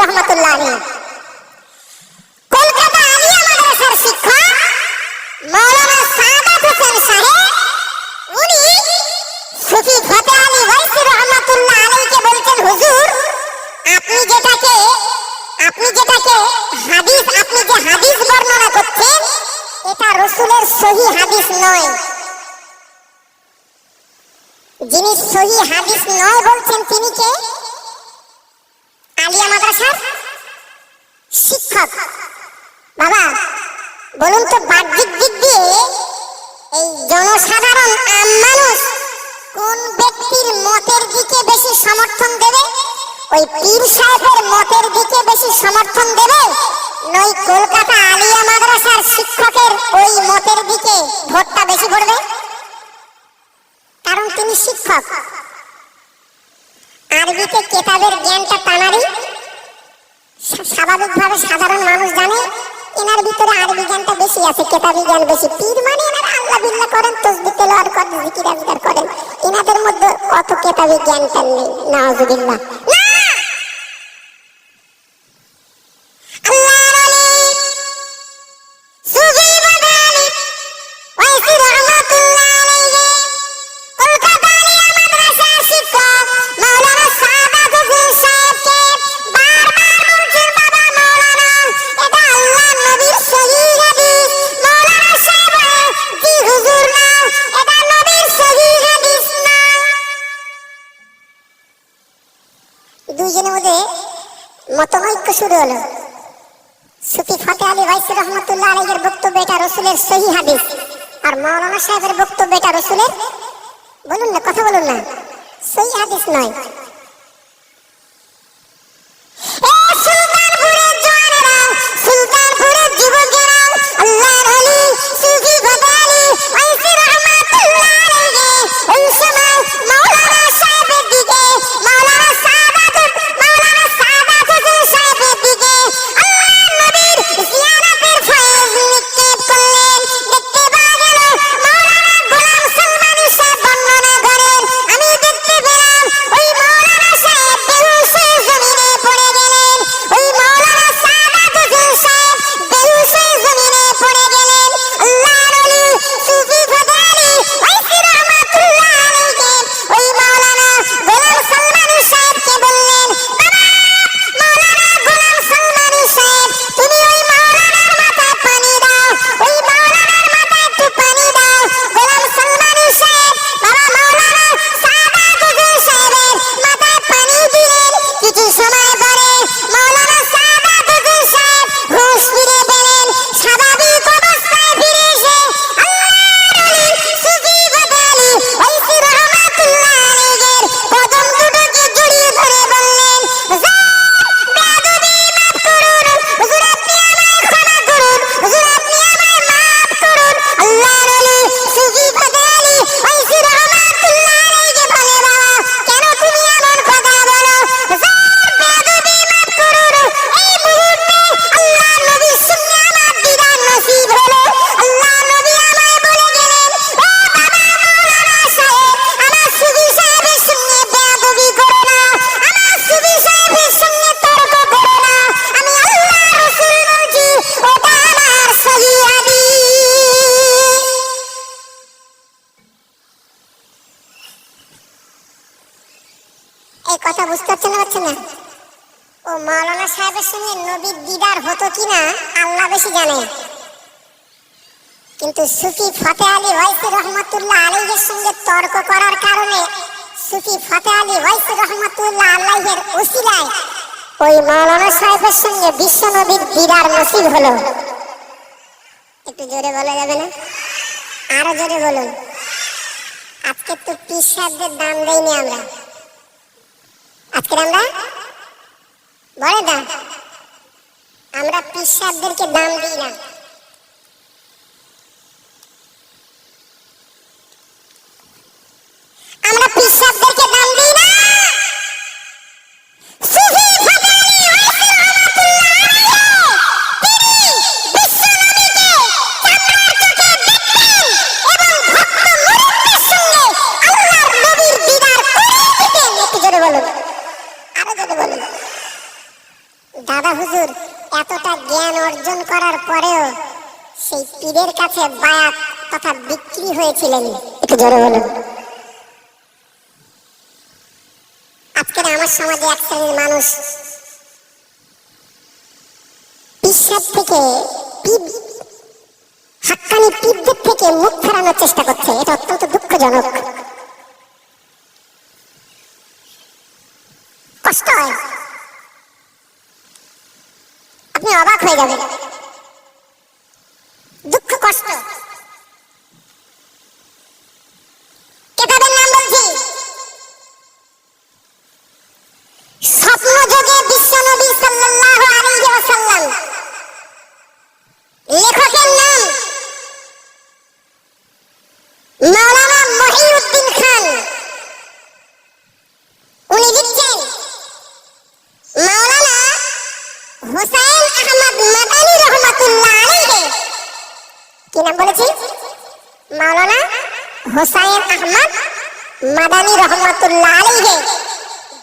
রহমাতুল্লাহ আলাইহি। কলকাতা আলিয়া মাদ্রাসার শিক্ষক মাওলানা সাদাত হোসেন সাহেব উনি সুফি ফতেহ আলী ওয়াইসি রহমাতুল্লাহ আলাইহিকে বলছেন, হুজুর আপনি যেটাকে হাদিস বর্ণনা করছেন এটা রাসূলের সহিহ হাদিস নয়। যিনি সহিহ হাদিস নয় বলছেন তিনি কে? আলিয়া মাদ্রাসার শিক্ষক। বাবা বলুন তো, বাহ্যিক দিক দিয়ে এই জনসাধারণ আম মানুষ কোন ব্যক্তির মতের দিকে বেশি সমর্থন দেবে? ওই পীর সাহেবের মতের দিকে বেশি সমর্থন দেবে, নয় কলকাতা আলিয়া মাদ্রাসার শিক্ষকের ওই মতের দিকে ভোটটা বেশি পড়বে? কারণ তিনি শিক্ষক। আরবিতে কেতাবের জ্ঞানটা তানারই, স্বাভাবিকভাবে সাধারণ মানুষ জানে এনার ভিতরে আরবি জ্ঞানটা বেশি আছে, কেতাবি জ্ঞান বেশি। পীর মানে এনারা আল্লাহ বিল্লাহ করেন, তাসবিহ তেলাওয়াত করেন, জিকির আজকার করেন, এনাদের মধ্যে অত কেতাবি জ্ঞানটা নেই। নাউজুবিল্লাহ। দুইজনের মধ্যে মতৈক্য শুরু হলো। সুফি ফতেহ আলী ওয়াইসি রহমাতুল্লাহ আলাইহির বক্তব্য এটা রাসূলের সহিহ হাদিস, আর মাওলানা সাহেবের বক্তব্য এটা রাসূলের, বলুন না, কথা বলুন না, সহিহ হাদিস নয়। কথা বুঝতে পারছেন না? পারছেন না? ও মাওলানা সাহেবের সঙ্গে নবীর দিদার হতো কিনা আল্লাহ বেশি জানে, কিন্তু সুফি ফতেহ আলী ওয়াইসি রহমাতুল্লাহ আলাইহির সঙ্গে তর্ক করার কারণে সুফি ফতেহ আলী ওয়াইসি রহমাতুল্লাহ আলাইহির ওসিলায় ওই মাওলানা সাহেবের সঙ্গে বিশ্ব নবীর দিদার নসিব হলো। একটু জোরে বলা যাবে না? আরো জোরে বলুন। আজকে তো পীর সাহেবদের দাম দেইনি আমরা, আজকে আমরা বলে না, আমরা পীর সাহেবদেরকে দাম দিই না। আমরা পীর সাহেবদেরকে দাম দিই না। সুফি ফতেহ আলী ওয়াইসি রহমাতুল্লাহ আলাইহি তিনি বিশ্ব নবীকে চামড়ার চোখে দেখতেন এবং ভক্ত মুরিদদের সঙ্গে আল্লাহর নবীর দিদার করিয়ে দিতেন। একটু জোরে বলুন, আরো জোরে বলুন। অর্জন করার পরেও সেই পীরের কাছে বায়াত তথা বিক্রি হয়েছিলেন? একটু জোরে বলুন। আজকের আমার সমাজে এক শ্রেণীর মানুষ পিসাব থেকে হাক্কানি পীরদের থেকে মুখ ফেরানোর চেষ্টা করছে। এটা অত্যন্ত দুঃখজনক, কষ্ট হয়, আপনি অবাক হয়ে যাবেন। দুঃখ কষ্ট। কেতাবের নাম বলছি, স্বপ্নযোগে বিশ্বনবী সাল্লাল্লাহু আলাইহি ওয়াসাল্লাম। লেখকের নাম মাওলানা মহিউদ্দিন খান। উনি লিখছেন মাওলানা হুসাইন আহমদ মাদানী রহমাতুল্লাহ আলাইহি। কি নাম বলেছি? মাওলানা হুসাইন আহমদ মাদানী রহমাতুল্লাহ আলাইহি,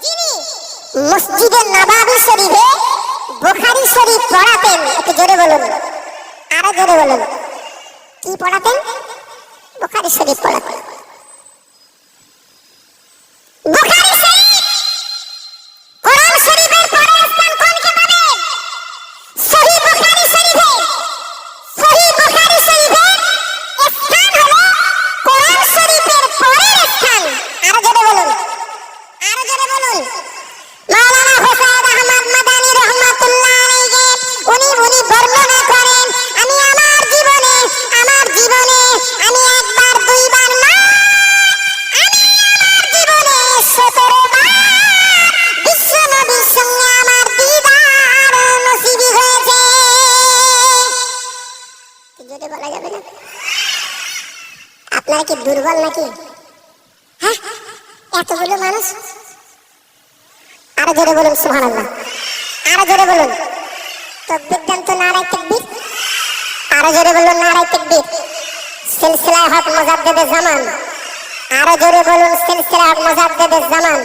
যিনি মসজিদে নববী শরীফে বুখারী শরীফ পড়াতেন। একটু জোরে বলুন, আরো জোরে বলুন। কি পড়াতেন? বুখারী শরীফ পড়াতেন। বুখারী শরীফ কোরআন শরীফের পরের স্থান কোনকে পাবেন? সহিহ বুখারী শরীফে। সহিহ বুখারী শরীফের স্থান হলো কোরআন শরীফের পরের স্থান। আরো জোরে বলুন, আরো জোরে বলুন। মাওলানা হুসাইন আহমদ মাদানী রহমাতুল্লাহ আলাইহি উনি বর্ণনা করেন, আমি আমার জীবনে আমি একবার দুইবার না, আমি আমার জীবনে 17 বার বিশ্ব নবীর সঙ্গে আমার দিদার নসিব হয়েছে। যদি বলা যাবে না, আপনারা কি দুর্বল নাকি? হ্যাঁ, এতগুলো মানুষ। আরো জোরে বলুন সুবহানাল্লাহ, আরো জোরে বলুন। তাকবীর দেন তো, নারায়ে তাকবীর। আরো জোরে বলুন নারায়ে তাকবীর। সিলসিলা হক মুজাদ্দিদে জামান। আরো জোরে বলুন সিলসিলা হক মুজাদ্দিদে জামান।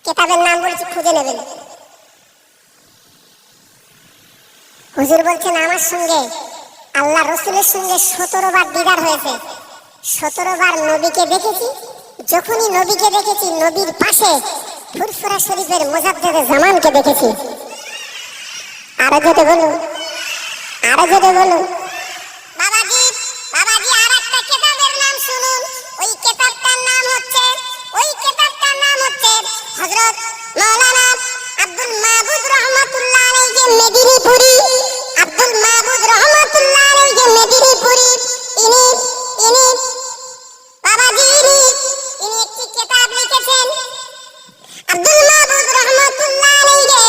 কেতাবের নাম বলেছি, খুঁজে নেবেন। হুজুর বলছেন আমার সঙ্গে আল্লাহ রসুলের সঙ্গে 17 বার দিদার হয়েছে। 17 বার নবীকে দেখেছি। যখনই নবীকে দেখেছি, নবীর পাশে ফুরফুরা শরীফের মুজাদ্দিদে জামানকে দেখেছি। আরো জোরে বলুন, আরো জোরে বলুন। বাবাজি আর একটা কেতাবের নাম শুনুন। ওই কেতাবটার নাম হচ্ছে হযরত মাওলানা আব্দুল মাবুদ রহমাতুল্লাহ আলাইহি মেদিনীপুরি। আব্দুল মাবুদ রহমাতুল্লাহ আলাইহি মেদিনীপুরি ইনি বাবাজি ইনি একটি কিতাব লিখেছেন। আব্দুল মাবুদ রহমাতুল্লাহ আলাইহি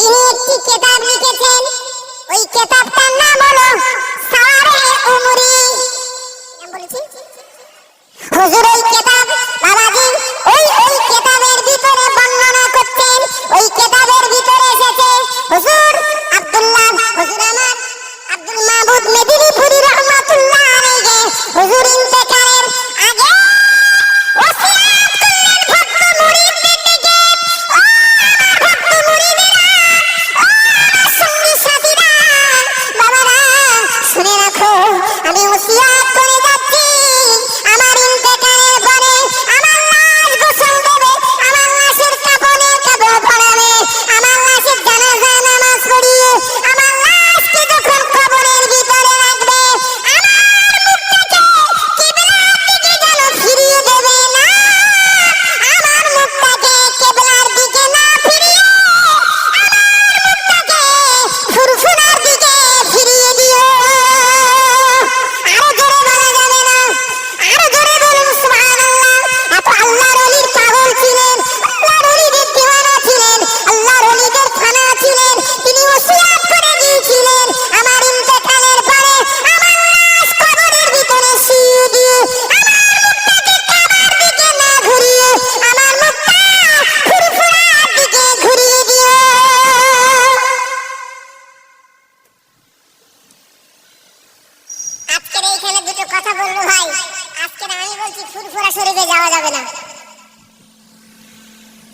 ইনি একটি কিতাব লিখেছেন। ওই কিতাবটার নাম হলো সাওয়ারে উমরি। নাম বলেছি হুজুর। ওই কিতাব বাবাজি ওই কিতাবের ভিতরে বর্ণনা করতেন। ওই কিতাবের ভিতরে এসেছে হুজুর আমার আব্দুল মাবুদ মেদিনীপুরি রহমাতুল্লাহ আলাইহি হুজুর ইন্তেকালের আগে ওসিয়ত করলেন ভক্ত মুরিদদের ডেকে, ও আমার ভক্ত মুরিদেরা, ও আমার সঙ্গী সাথীরা, দিকে যাওয়া যাবে না।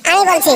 আমি বলছি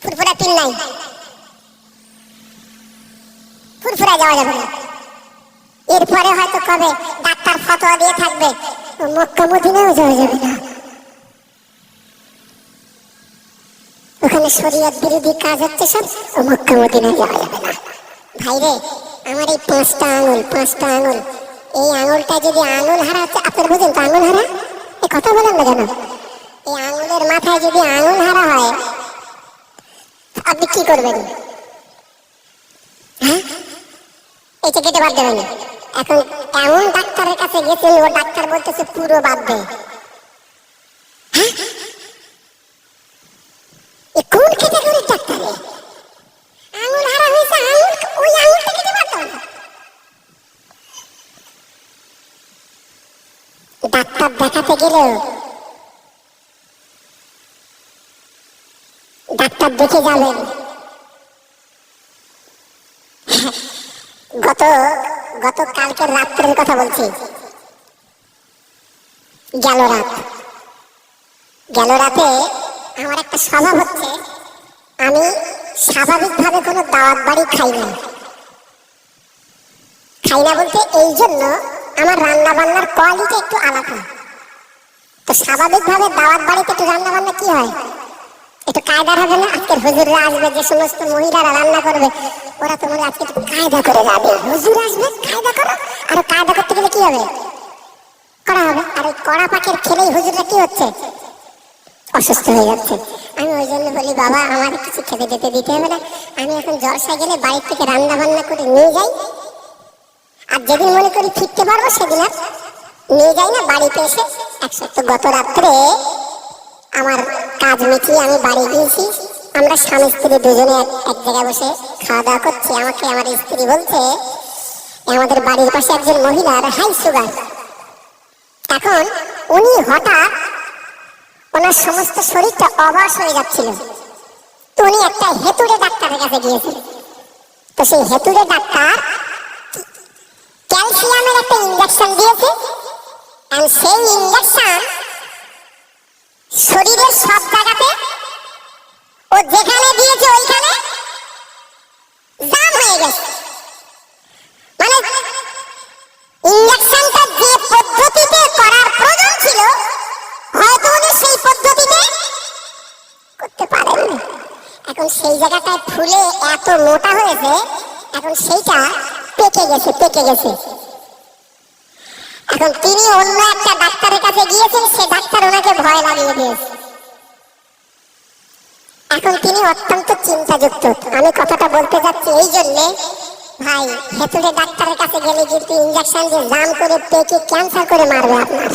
ফুরফুরা পিল নাই, ফুরফুরা যাওয়া যাবে না। এরপরে হয়তো কবে ডাক্তার ফতোয়া দিয়ে থাকবে মক্কা মদিনাও যাওয়া যাবে না, ওখানে শরীয়ত বিরোধী কাজ হচ্ছে সব, মক্কা মদিনা যাওয়া যাবে না। ভাইরে আমার এই 5টা আঙুল, এই আঙুলটা যদি আঙুল হারা হচ্ছে, আপনার বুঝেন তো আঙুল হারা, এই কথা বলেন না কেন? এই আঙুলের মাথায় যদি আঙুল হারা হয় আপনি কি করবেন? হ্যাঁ, এটা কেটে বাদ দেবেন। এখন এমন ডাক্তারের কাছে গেছেন, ও ডাক্তার বলতেছে পুরো বাদ দে। হ্যাঁ, কোন ক্যাটাগরির ডাক্তার? আঙুল হারা হয়েছে, ওই আঙুলটা কেটে বাদ দাও। ডাক্তার দেখাতে গেলেও ডাক্তার দেখে যাবেন। গত কালকের রাত্রের কথা বলছি, গেল রাতে আমার একটা স্বভাব হচ্ছে, আমি স্বাভাবিকভাবে কোনো দাওয়াত বাড়ি খাই না বলতে এই জন্য আমার রান্না বান্নার কোয়ালিটি একটু আলাদা। তো স্বাভাবিকভাবে দাওয়াত বাড়িতে একটু রান্না বান্না কি হয়, একটু কায়দা হবে না? আজকের হুজুররা আসবে, যে সমস্ত মহিলারা রান্না করবে, ওরা তোমার আজকে একটু কায়দা করে যাবে। হুজুর আসবে, কায়দা করো। আর কায়দা করতে গেলে কি হবে? করা হবে। আর ওই কড়া পাকের খেলেই হুজুররা কি হচ্ছে? অসুস্থ হয়ে যাচ্ছে। আমি ওই জন্য বলি, বাবা আমার কিছু খেতে যেতে দিতে হবে না, আমি এখন জলসায় গেলে বাড়ির থেকে রান্না বান্না করে নিয়ে যাই, আর যেদিন মনে করি ফিরতে পারবো সেদিন আর নিয়ে যাই না, বাড়িতে এসে এক সপ্তাহ। গত রাত্রে আমার কাজ মিটিয়ে আমি বাড়ি গিয়েছি, আমরা স্বামী স্ত্রী দুজনে এক জায়গায় বসে খাওয়া দাওয়া করছি। আমাকে আমার স্ত্রী বলছে, আমাদের বাড়ির পাশে একজন মহিলার হাই সুগার। এখন উনি হঠাৎ ওনার সমস্ত শরীরটা অবশ হয়ে যাচ্ছিল, তো উনি একটা হেতুড়ে ডাক্তারের কাছে গিয়েছিলেন। তো সেই হেতুড়ে ডাক্তার ক্যালসিয়ামের একটা ইনজেকশন দিয়েছে, আর সেই ইনজেকশন শরীরের সব জায়গাতে, ও যেখানে দিয়েছে ওইখানে জাম হয়ে গেছে। মানে ইনজেকশনটা যে পদ্ধতিতে করার প্রয়োজন ছিল, হয়তো উনি সেই পদ্ধতিতে করতে পারেন না। এখন সেই জায়গাটায় ফুলে এত মোটা হয়েছে, এখন সেইটা পেকে গেছে। এখন তিনি অন্য একটা ডাক্তারের কাছে গিয়েছেন, সে ডাক্তার ওনাকে ভয় লাগিয়ে দিয়েছে। এখন তিনি অত্যন্ত চিন্তাযুক্ত। আমি কথাটা বলতে যাচ্ছি এই জন্যে, ভাই হেতুড়ে ডাক্তারের কাছে গেলে কিন্তু ইনজেকশন দিয়ে জাম করে পেকে ক্যান্সার করে মারবে আপনার।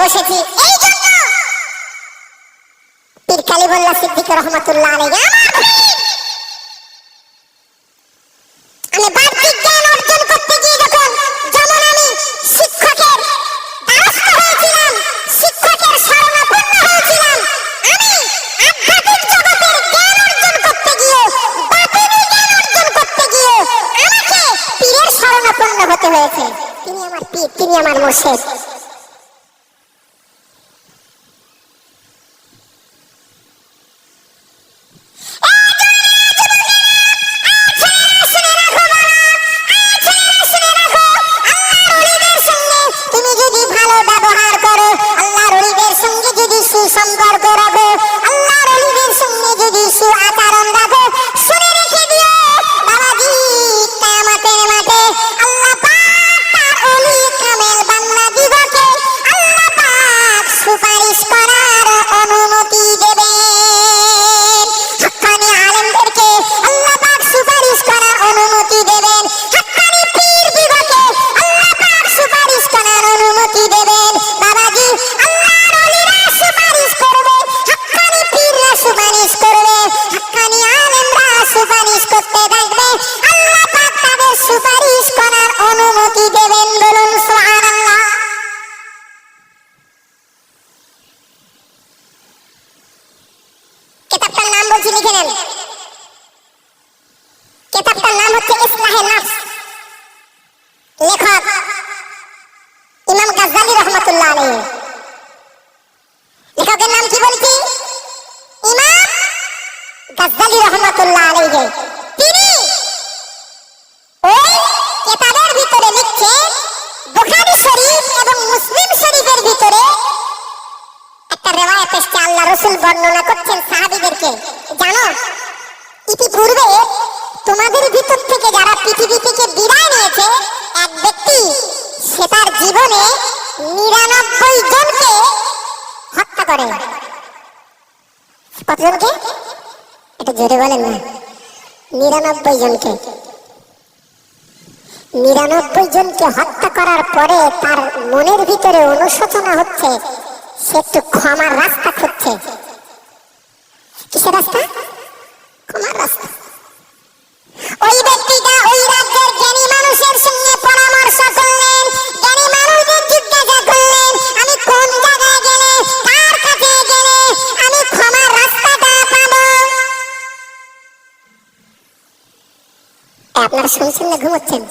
বসেছি এই জন্য, পীর কালীমুল্লাহ সিদ্দিকী রহমাতুল্লাহ আলাইহি আমি বাহ্যিক জ্ঞান অর্জন করতে গিয়ে যেমন আমি শিক্ষকের হয়েছে, তিনি আমার পীর, তিনি আমার মুর্শিদ। তুমি যদি ভালো ব্যবহার করো, আল্লাহর ওলিদের সঙ্গে যদি সুসম্পর্ক রাখো, আল্লাহর ওলিদের সঙ্গে যদি সুআচরণ রাখো, শুনে রেখে দিও বাবাজি, কিয়ামতের মাঠে আল্লাহ পাক তার ওলি কামেল বান্দাদিগকে আল্লাহ পাক সুপারিশ করার অনুমতি দেবেন। হাক্কানি আলেমদেরকে আল্লাহ পাক সুপারিশ করার অনুমতি দেবেন। হাক্কানি পীরদিগকে আল্লাহ পাক সুপারিশ করার অনুমতি দেবেন। বাবাজি, আল্লাহর ওলিরা সুপারিশ করবে, হাক্কানি পীররা সুপারিশ করবে, হাক্কানি আলেমরা সুপারিশ করতে থাকবে, আল্লাহ পাক তাদের সুপারিশ করার অনুমতি দেবেন। বলুন সুবহানাল্লাহ। কিতাবটার নাম বলছি, লিখে নেন। কিতাবটার নাম হচ্ছে ইসলাহে নফস। লেখক ইমাম গাজ্জালী রহমাতুল্লাহ আলাইহি। লেখকের নাম কি বলছি? ইমাম গাজ্জালী রহমাতুল্লাহ আলাইহি। তিনি ওই কিতাবের ভিতরে লিখছে, বুখারী শরীফ এবং মুসলিম শরীফের ভিতরে একটা রিওয়ায়াত এসেছে, আল্লাহ রাসূল বর্ণনা করছেন সাহাবীদেরকে, জানো ইতিপূর্বে তোমাদের ভিতর থেকে যারা পৃথিবী থেকে বিদায় নিয়েছে, এক ব্যক্তি সে তার জীবনে 99 জনকে হত্যা করে। কতজনকে? এটা জোরে বলেন না। 99 জনকে। 99 জনকে হত্যা করার পরে তার মনের ভিতরে অনুশোচনা হচ্ছে, সে একটু ক্ষমার রাস্তা খুঁজছে। কিসের রাস্তা? ক্ষমার রাস্তা। ওই ব্যক্তিটা ওই রাজ্যের জ্ঞানী মানুষের সঙ্গে পরামর্শ করলেন, জ্ঞানী মানুষদের জিজ্ঞাসা করলেন, আমি কোন জায়গায় গেলে, কার কাছে গেলে আমি ক্ষমার রাস্তাটা পাবো? আপনারা শুনছেন না ঘুমোচ্ছেন?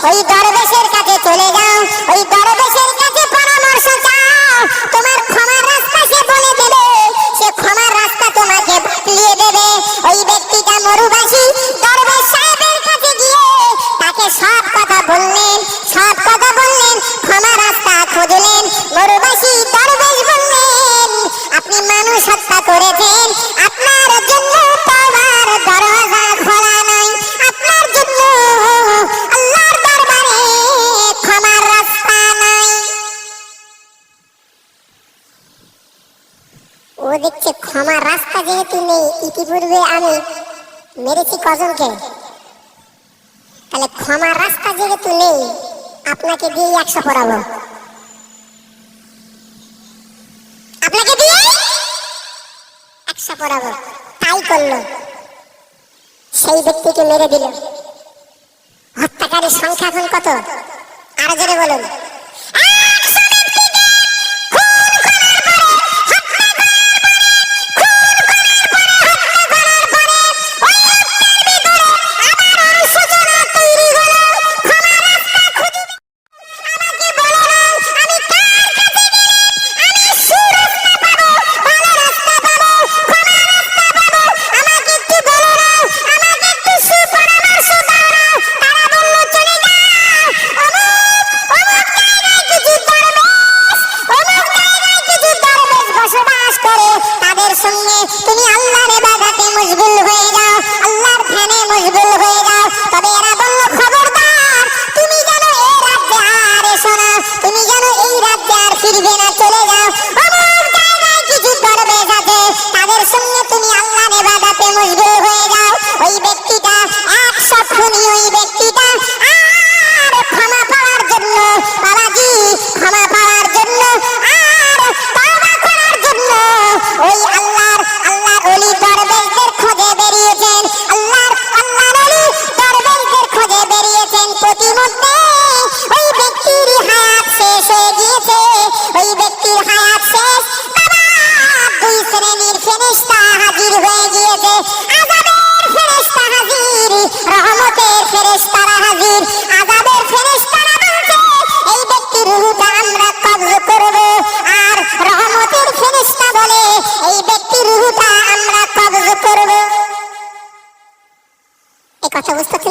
ওই দরবেশের কাছে চলে যাও, ওই দরবেশের কাছে পরামর্শ চাও, তোমার ক্ষমার রাস্তা সে বলে দেবে, সে ক্ষমার রাস্তা তোমাকে বাতলিয়ে দেবে। ওই ব্যক্তিটা মরুবাসী দরবেশ সাহেবের কাছে গিয়ে তাকে সব কথা বললেন, সব কথা বললেন, ক্ষমার রাস্তা খুঁজলেন। মরুবাসী দরবেশ বললেন, আপনি মানুষ হত্যা করেছেন, আপনার জন্য তওবার দরজা খোলা নাই, আপনার জন্য আল্লাহর দরবারে ক্ষমার রাস্তা নাই। ও দেখছে ক্ষমার রাস্তা যেহেতু নেই, ইতিপূর্বে আমি মেরেছি কজনকে, তাহলে ক্ষমার রাস্তা যেহেতু নেই, আপনাকে দিয়ে 100 পড়াবো, আপনাকে দিয়ে 100 পড়াবো। তাই করলো, সেই ব্যক্তিকে মেরে দিল। হত্যাকারীর সংখ্যা এখন কত? আরো জোরে বলুন। 100 ব্যক্তিকে খুন করার পরে, হত্যা করার পরে, ওই রক্তের ভিতরে আবার অনুশোচনা তৈরি হলো। ক্ষমার রাস্তা খুঁজবে, আমাকে বলো না আমি কার কাছে গেলে আমি সুরাস্তা পাবো, ভালো রাস্তা পাবো, ক্ষমার রাস্তা পাবো, আমাকে একটু বলো না, আমাকে একটু সুপরামর্শ দাও না। তারা বলল, চলে যাও অমুক জায়গায় কিছু দরবেশ, অমুক জায়গায় কিছু দরবেশ বসবাস করে, তাদের সঙ্গে তুমি আল্লাহর ইবাদতে মশগুল হয়ে যাও, আল্লাহর ধ্যানে মশগুল হয়ে যাও। তবে এরা বলল, খবরদার, তুমি যেন এই রাজ্যে আর এসো না, তুমি যেন এই রাজ্যে আর ফিরবে না, চলে যাও। অমুক জায়গায় কিছু দরবেশ আছে, তাদের সঙ্গে তুমি আল্লাহর ইবাদতে মশগুল হয়ে যাও। ওই ব্যক্তিটা 100 খুনি, ওই ব্যক্তিটা আর ক্ষমা পাওয়ার জন্য, বাবাজি ক্ষমা পাওয়ার জন্য আর তওবা করার জন্য ওই আল্লাহর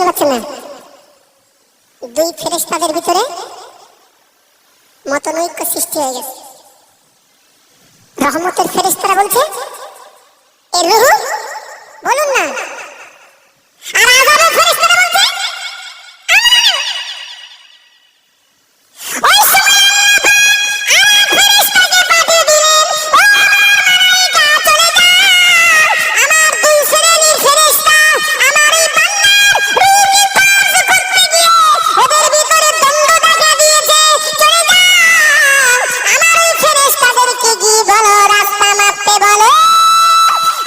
না পাচ্ছেন না? দুই ফেরেশতাদের ভিতরে মতনৈক্য সৃষ্টি হয়ে গেছে। রহমতের ফেরেশতারা বলছে এ রূহ বলুন না, আর আযাবের ফেরেশতারা বলছে ওই সময় আমার ফেরেশতাকে পাঠিয়ে দিলেন, ও মালায়েকা চলে যাও, আমার দুই শ্রেণীর ফেরেশতা আমার এই বান্দার রূহকে কবজ করতে গিয়ে ওদের ভিতরে দ্বন্দ্ব দেখা দিয়েছে, চলে যাও, আমার এই ফেরেশতাদেরকে গিয়ে বলো রাস্তা মাপতে বলো,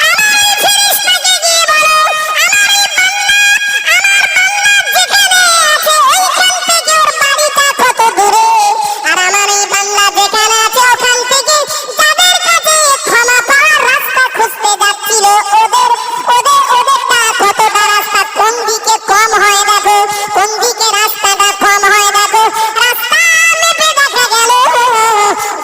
আমার এই ফেরেশতাকে গিয়ে বলো আমার এই বান্দা যেখানে আছে ওইখান থেকে ওর বাড়িটা কত দূরে, আর আমার এই বান্দা যেখানে আছে ওখান থেকে যাদের কাছে ক্ষমা পাওয়ার রাস্তা খুঁজতে যাচ্ছিল ওদেরটা কতটা রাস্তা কোন দিকে কম হয় দেখো, কোন দিকে রাস্তাটা কম হয় দেখো। রাস্তা মেপে দেখা গেল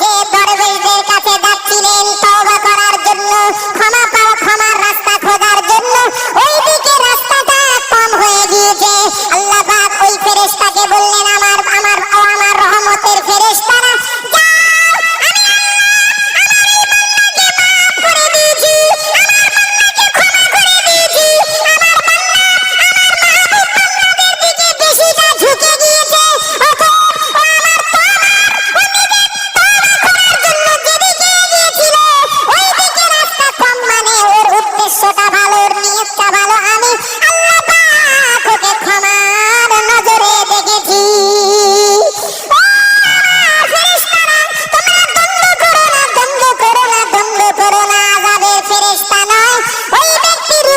যে দরবেশদের কাছে যাচ্ছিলেন তওবা করার জন্য, ক্ষমার রাস্তা খোঁজার জন্য, ওই দিকে রাস্তাটা কম হয়ে গিয়েছে। আল্লাহ পাক ওই ফেরেশতাকে বললেন আমার রহমতের ফেরেশতারা যাও, আমি মাফ করে দিয়েছি, আমার বান্দাকে ক্ষমা করে দিয়েছি, আমার বান্দা আমার মাহবুব বান্দাদের দিকে বেশিটা ঝুঁকে গিয়েছে, অতএব ও আমার ও নিজের তওবা করার জন্য যেদিকে এগিয়েছিল ওই দিকে রাস্তা কম, মানে ওর উদ্দেশ্যটা ভালো, ওর নিয়তটা ভালো, আমি আল্লাহ পাক ওকে ক্ষমার নজরে দেখেছি। ও আমার ফেরেশতারা তোমরা দ্বন্দ্ব করো না, আযাবের ফেরেশতা নয় ওই ব্যক্তির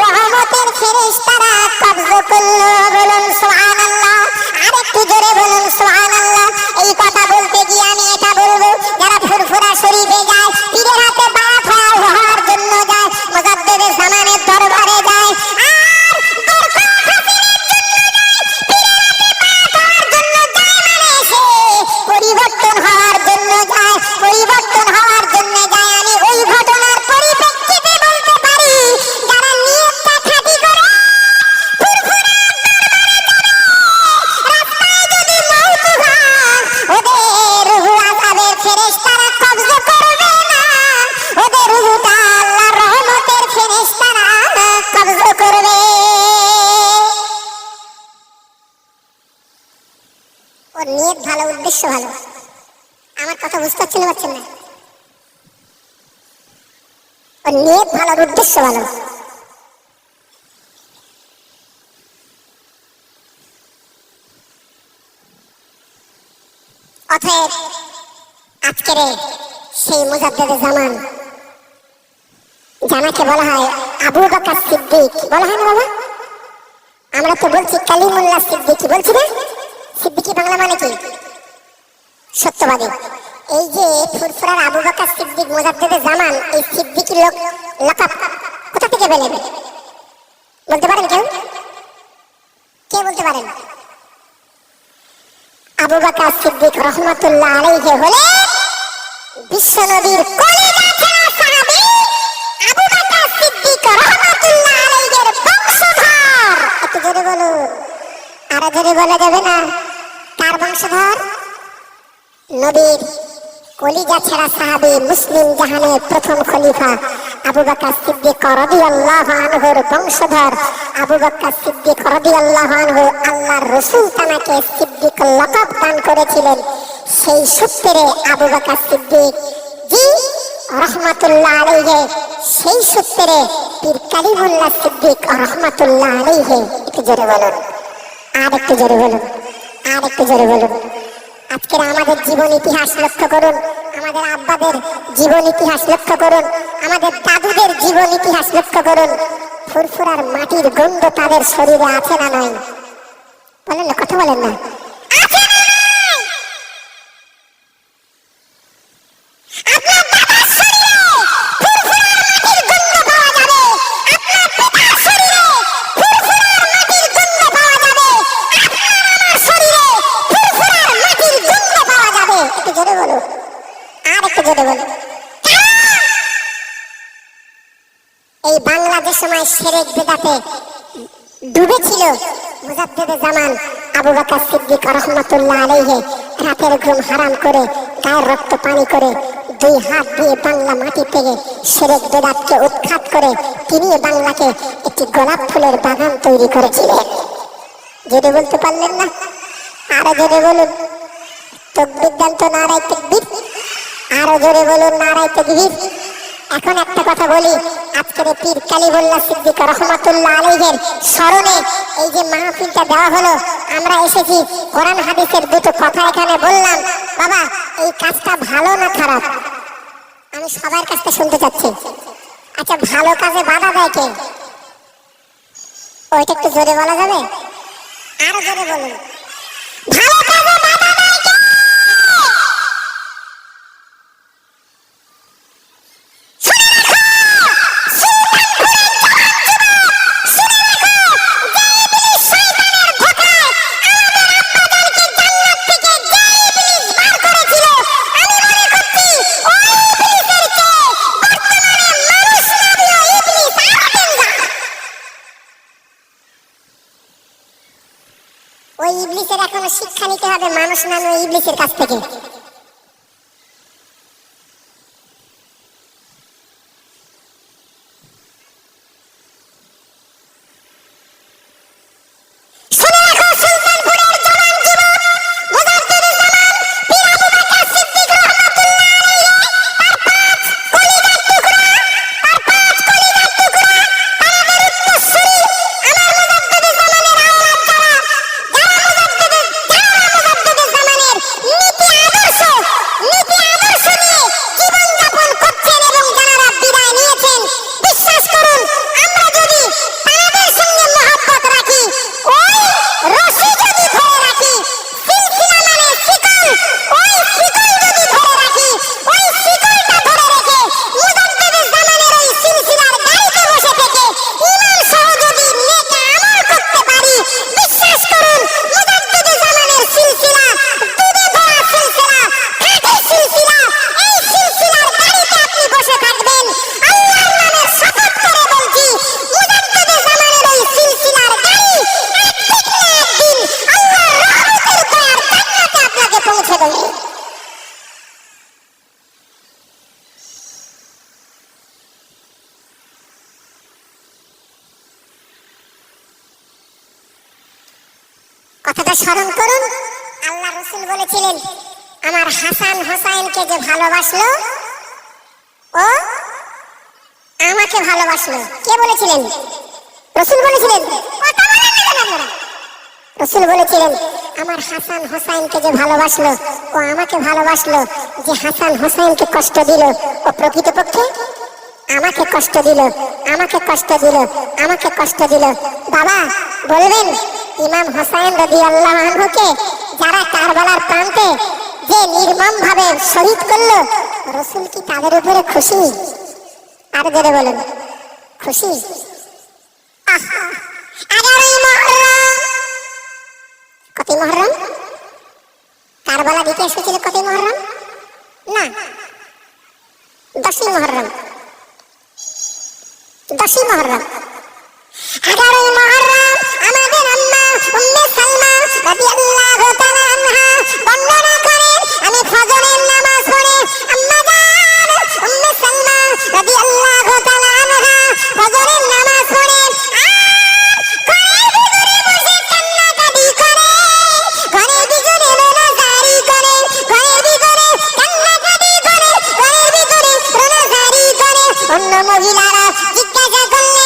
রহমতের ফেরেশতারা কবজ করলো। বলুন সুবহানাল্লাহ, আরেকটু জোরে বলুন সুবহানাল্লাহ। এই কথা বলতে গিয়ে আমি এটা বলবো, যারা ফুরফুরা শরীফে যায়, পীরের হাতে বায়াত হওয়ার জন্য যায়, মুজাদ্দিদে জামানের দরবারে যায়, আর দরকার হাসিলের জন্য যায়, পীরের হাতে বায়াত হওয়ার জন্য যায়, মানে সে পরিবর্তন হওয়ার জন্য যায়, পরিবর্তন হওয়ার জন্য যায়। আমি ওই ঘটনার পরিপ্রেক্ষিতে বলতে পারি যারা নিয়তটা খাঁটি করে ফুরফুরা রাস্তায় যদি মওত হয় ওদের রূহ আযাবের ফেরেশতারা কবজ করবে না, ওদের রূহটা আল্লাহর রহমতের ফেরেশতারা কবজ করবে। ওর নিয়ত ভালো, উদ্দেশ্য ভালো। আমার কথা বুঝতে পারছেন না? ওর নিয়ত ভালো, উদ্দেশ্য ভালো। অতএব আজকের সেই মুজাদ্দিদে জামান জানাকে বলা হয় আবু বকর সিদ্দিক, বলা হয় না বাবা? আমরা তো বলছি কালিমুল্লাহ সিদ্দিকী, বলছি না? সিদ্দিকী বাংলা মানে কি? সত্যবাদী। এই যে ফুরফুরার আবু বকর সিদ্দিক মুজাদ্দিদে জামান, এই সিদ্দিকী লকাব কোথা থেকে পেলেন বলতে পারেন কেউ? কে বলতে পারেন? আবু বকর সিদ্দিক রহমাতুল্লাহ আলাইহি হলেন বিশ্বনবীর কলিজা ছেঁড়া সাহাবী আবু বকর সিদ্দিক রহমাতুল্লাহ আলাইহির বংশধর। একটু জোরে বলুন, আরো জোরে বলা যাবে না? কার বংশধর? নবীর কলিজা ছেঁড়া সাহাবী, মুসলিম জাহানের প্রথম খলিফা আবু বকর সিদ্দিক রাদিয়াল্লাহু আনহুর বংশধর আবু বকর সিদ্দিক রাদিয়াল্লাহু আনহু, আল্লাহর রাসূল তাকে সিদ্দিক লকাব দান করেছিলেন। সেই সূত্রে আবু বকর সিদ্দিক জি রহমাতুল্লাহ আলাইহি, সেই সূত্রে পীর কালিমুল্লাহ সিদ্দিক রহমাতুল্লাহ আলাইহি। একটু জোরে বলুন, আর একটু জোরে বলুন, আর একটু জোরে বলুন। আজকের আমাদের জীবন ইতিহাস লক্ষ্য করুন, আমাদের আব্বাদের জীবন ইতিহাস লক্ষ্য করুন, আমাদের দাদুদের জীবন ইতিহাস লক্ষ্য করুন। ফুরফুরার মাটির গন্ধ তাদের শরীরে আছে না নয়? বলেন না, কথা বলেন না, আছে না নয়? আপনার দাদার শরীরে ফুরফুরার মাটির গন্ধ পাওয়া যাবে, আপনার পিতার শরীরে ফুরফুরার মাটির গন্ধ পাওয়া যাবে, আপনার আমার শরীরে ফুরফুরার মাটির গন্ধ পাওয়া যাবে। একটু জোরে বলো, আর একটু জোরে বলো। এই বাংলাদেশ সময় সেরেক বেদাতে ডুবেছিল মুজাদ্দেদে জামান আবু বকর সিদ্দিক রাহমাতুল্লাহ আলাইহি রাতের ঘুম হারাম করে গায়ের রক্ত পানি করে দুই হাত দিয়ে বাংলা মাটি থেকে শিরক বেদাতকে উৎখাত করে তিনি বাংলাকে একটি গোলাপ ফুলের বাগান তৈরি করেছিলেন। যদি বলতে পারলেন না, আরো জোরে বলুন তাকবীর দেন তো, নারায়ে তাকবীর, আরো জোরে বলুন নারায়ে তাকবীর। এখন একটা কথা বলি, আজকের পীর কালিমুল্লাহ সিদ্দিক রাহমাতুল্লাহ আলাইহির স্মরণে এই যে মাহফিলটা দেওয়া হলো, আমরা এসেছি কোরআন হাদিসের দুটো কথা এখানে বললাম। বাবা, এই কাজটা ভালো না খারাপ আমি সবার কাছ থেকে শুনতে চাচ্ছি। আচ্ছা, ভালো কাজে বাধা দেয় কে? ওইটা একটু জোরে বলা যাবে? আরো জোরে বলুন, ভালো কাজে বাধা দেয় কে? ওই ইবলিসের এখনো শিক্ষা নিতে হবে মানুষ নামে ওই ইবলিসের কাছ থেকে। কথাটা স্মরণ করুন, আল্লাহ রাসূল বলেছিলেন, আমার হাসান হোসাইনকে যে ভালোবাসলো ও আমাকে ভালোবাসলো। কে বলেছিলেন? রাসূল বলেছিলেন। রাসূল বলেছিলেন, আমার হাসান হোসাইনকে যে ভালোবাসলো ও আমাকে ভালোবাসলো। যে হাসান হোসাইনকে কষ্ট দিল ও প্রকৃতপক্ষে আমাকে কষ্ট দিল, আমাকে কষ্ট দিল, আমাকে কষ্ট দিল। বাবা বলবেন, ইমাম হোসেন রাদিয়াল্লাহু আনহুকে যারা কারবালার প্রান্তে যে নির্মম ভাবে শহীদ করলো, রাসূল কি তাদের উপরে খুশি? আর জোরে বলুন, খুশি? 11ই মুহররম, কত মুহররম? কারবালা দিতে এসেছিল কত মুহররম? না, 10ই মুহররম, 10ই মুহররম। 11ই মুহররম আমাদের আম্মা উম্মে সালমা রাদিয়াল্লাহু তাআলা আনহা বর্ণনা করেন, আমি ফজরের নামাজ পড়ে আম্মা জান উম্মে সালমা রাদিয়াল্লাহু তাআলা আনহা ফজরের নামাজ পড়েন আর ঘরের ভিতরে বসে কান্নাকাটি করে, ঘরের ভিতরে রোনাজারি করে, ঘরের ভিতরে কান্নাকাটি করে, ঘরের ভিতরে রোনাজারি করে। অন্য মহিলারা জিজ্ঞাসা করলে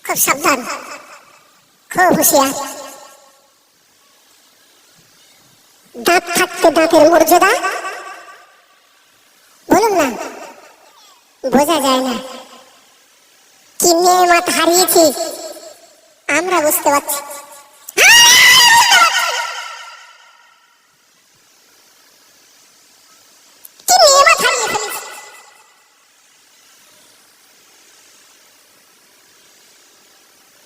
খুব সাবধান, খুব হুঁশিয়ার। দাঁত থাকতে দাঁতের মর্যাদা বলুন না, বোঝা যায় না। কি নেয়ামত হারিয়েছি আমরা বুঝতে পারছি। কি নেয়ামত হারিয়ে ফেলেছি।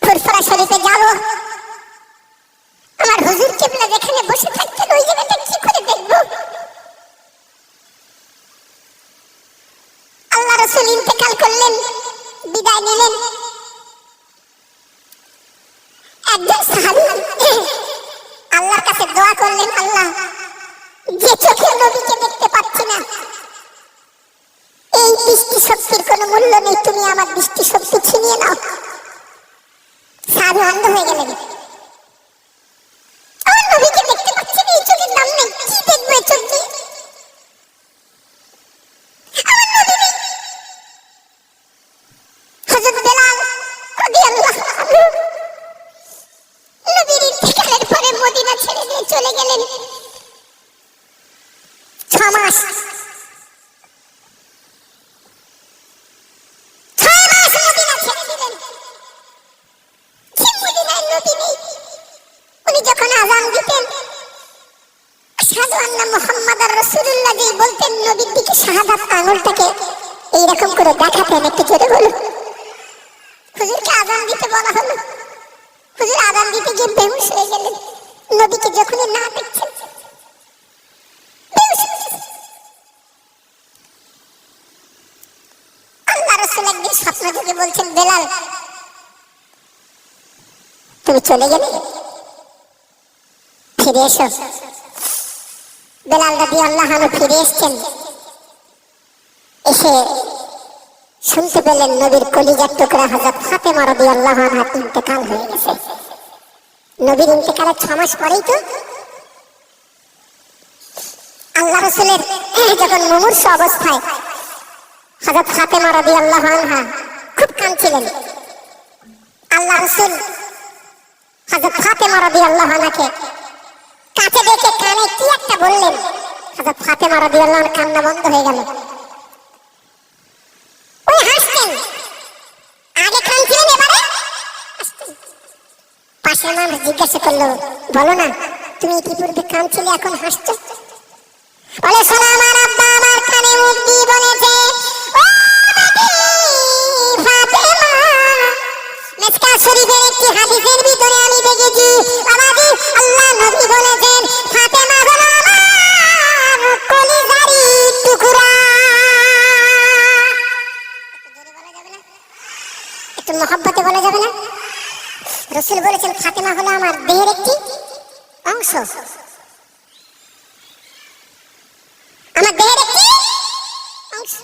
ফুরফুরা শরীফে যাব, আমার হুজুর কিবলা যেখানে বসে থাকতেন ওই জায়গাটা কি করে দেখবো? আল্লাহ রাসূল ইন্তেকাল করলেন, বিদায় নিলেন। একজন সাহাবী আল্লাহর কাছে দোয়া করলেন, আল্লাহ, যে চোখে নবীকে দেখতে পাচ্ছি না, এই দৃষ্টি শক্তির কোনো মূল্য নেই, তুমি আমার দৃষ্টি শক্তি ছিনিয়ে নাও। সাহাবী অন্ধ হয়ে গেলেন। আমার নবীকে দেখতে পাচ্ছি না, এই চোখের দাম নেই, কি দেখবে চোখ দিয়ে? আমার নবী নেই। হযরত বেলাল রাদিয়াল্লাহু আনহু নবীর ইন্তেকালের পরে মদিনা ছেড়ে দিয়ে চলে গেলেন। 6 মাস মদিনা ছেড়ে দিলেন। যে মদিনায় নবী নেই, উনি যখন আযান দিতেন, আশহাদু আন্না মুহাম্মাদার রাসূলুল্লাহ যেই বলতেন, নবীর দিকে শাহাদাত আঙুলটাকে এইরকম করে দেখাতেন। একটু জোরে বলুন। হুজুরকে আযান দিতে বলা হলো, হুজুর আযান দিতে গিয়ে বেহুশ হয়ে গেলেন। নবীকে যখনই না দেখছেন বেহুশ হয়ে গেলেন। আল্লাহ রাসূল একদিন স্বপ্ন থেকে বলছেন, বেলাল তুমি চলে গেলে, ফিরে এসো। বেলাল রাদিয়াল্লাহু আনহু ফিরে এসেছেন। এসে শুনতে পেলেন নবীর কলিজার টুকরা হযরত ফাতেমা রাদিয়াল্লাহু আনহা ইন্তেকাল হয়ে গেছে। নবীর ইন্তেকালের 6 মাস পরেই তো আল্লাহ রাসূলের যখন মুমূর্ষু অবস্থায় হযরত ফাতেমা রাদিয়াল্লাহু আনহা খুব কাঁদছিলেন। আল্লাহ রাসূল হযরত ফাতেমা রাদিয়াল্লাহু আনহাকে কাছে ডেকে কানে কি একটা বললেন। হযরত ফাতেমা রাদিয়াল্লাহু আনহা কান্না বন্ধ হয়ে গেল। ওই হাসতেন, আগে কাঁদছিলেন, এবারে হাসতেন। পাশের মানুষ জিজ্ঞাসা করলো, বলো না তুমি ইতিপূর্বে কাঁদছিলে, এখন হাসছো? বলে, শোনো আমার আব্বা আমার কানে মুখ দিয়ে বলেছে, ও বেটি ফাতেমা, মিসকাত শরীফের একটি হাদিসের ভিতরে আমি দেখেছি, বাবাজি, আল্লাহ নবী বলেছেন ফাতেমা হলো আমার কলিজারি টুকরা। একটু মহব্বতে বলা যাবে না? রাসূল বলেছেন ফাতেমা হলো আমার দেহের একটি অংশ, আমার দেহের একটি অংশ।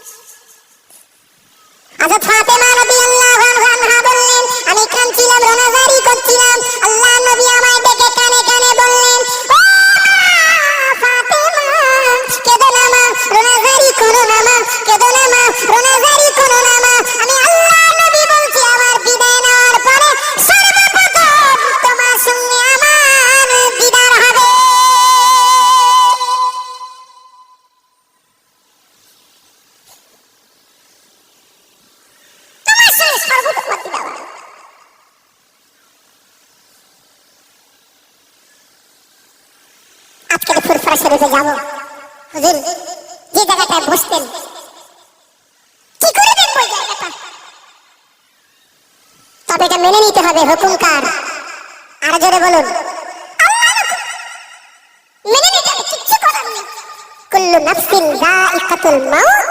হযরত ফাতেমা রাদিয়াল্লাহু আনহা বললেন, আমি কাঁদছিলাম, রোনাজারি করছিলাম। আল্লাহ নবী আমায় ডেকে কানে কানে বললেন, ও ফাতেমা, কেঁদো না মা, রোনাজারি করো না মা, কেঁদো না মা, রোনাজারি করো না মা। আমি আল্লাহ নবী বলছি, আমার বিদায় নেওয়ার পরে সর্বপ্রথম তোমার সঙ্গে আমার দিদার হবে। আজকে ফুরফুরা শরীফে যাবো, হুজুর যে জায়গাটায় বসতেন কি করে দেখবো এই জায়গাটা? তবে এটা মেনে নিতে হবে, হুকুম কার? আর জোরে বলুন, মেনে নিতে হবে, কিচ্ছু করার নেই। কুল্লু নাফসিন যায়িকাতুল মাউত,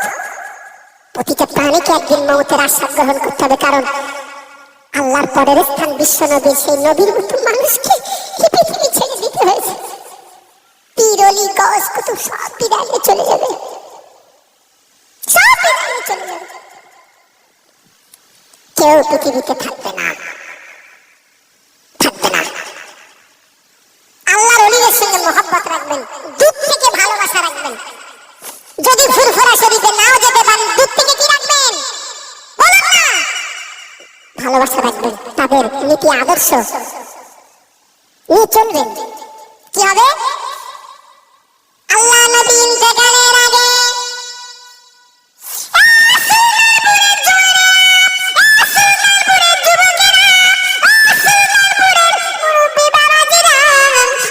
প্রতিটা প্রাণীকে একদিন মওতের আস্বাদ গ্রহণ করতে হবে। কারণ আল্লাহর পরের স্থান বিশ্ব নবী, সেই নবীর মতো মানুষকে এই পৃথিবী ছেড়ে দিতে হয়েছে। পীর অলি গাছ কুতুব সব বিদায় চলে যাবে, সব বিদায় চলে যাবে, কেউ পৃথিবীতে থাকবে না, থাকবে না। আল্লাহর ওলিদের সঙ্গে মহব্বত রাখবেন, দূর থেকে ভালোবাসা রাখবেন। যদি ফুরফুরা শরীফে নাও যেতে পারেন, দূর থেকে কি রাখবেন বলুন না? ভালোবাসা রাখবেন, তাদের নীতি আদর্শ নিয়ে চলবেন। কি হবে? আল্লাহ নবী ইন্তেকালের আগে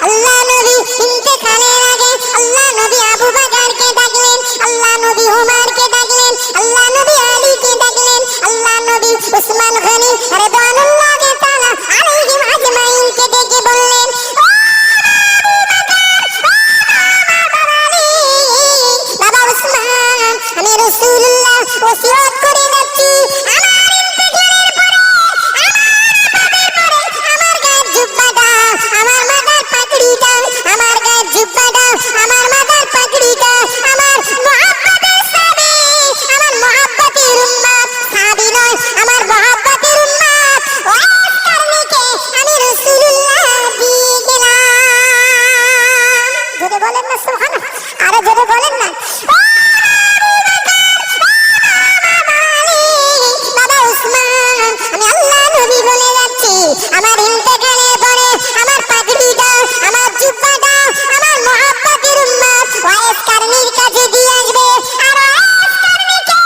আল্লাহ নবী ইন্তেকালের আগে আল্লাহ নবী আবু বকরকে ডাকলেন, আল্লাহ নবী ওমরকে ডাকলেন, আল্লাহ নবী আলীকে ডাকলেন, আল্লাহ নবী উসমান গনি রাদিয়াল্লাহু তাআলা আলাইহিম আজমাইনকে ডেকে বললেন, বাবা উসমান, আমি রাসূলুল্লাহ ওসিয়ত করে যাচ্ছি, আমার ইন্তেকালের পরে আমার গায়ের জুব্বাটা, আমার মাথার পাগড়িটা, আমার গায়ের জুব্বাটা, আমার মাথার পাগড়িটা, আমার মুহাব্বতের সাহাবী, আমার মুহাব্বতের উম্মত, সাহাবী নয় আমার মুহাব্বতের উম্মত, ওই কারণেকে আমি রাসূলুল্লাহ দিয়ে গেলাম। জোরে বলেন না সুবহানাল্লাহ, আরে জোরে বলেন না। বাবা উসমান, আমি আল্লাহ নবী বলে যাচ্ছি, আমার ইন্তেকালের পরে আমার পাগড়িটা, আমার জুব্বাটা, আমার মুহাব্বতের উম্মত ওয়াইস কারণীর কাছে দিয়ে আসবে, আর ওয়াইস কারণীকে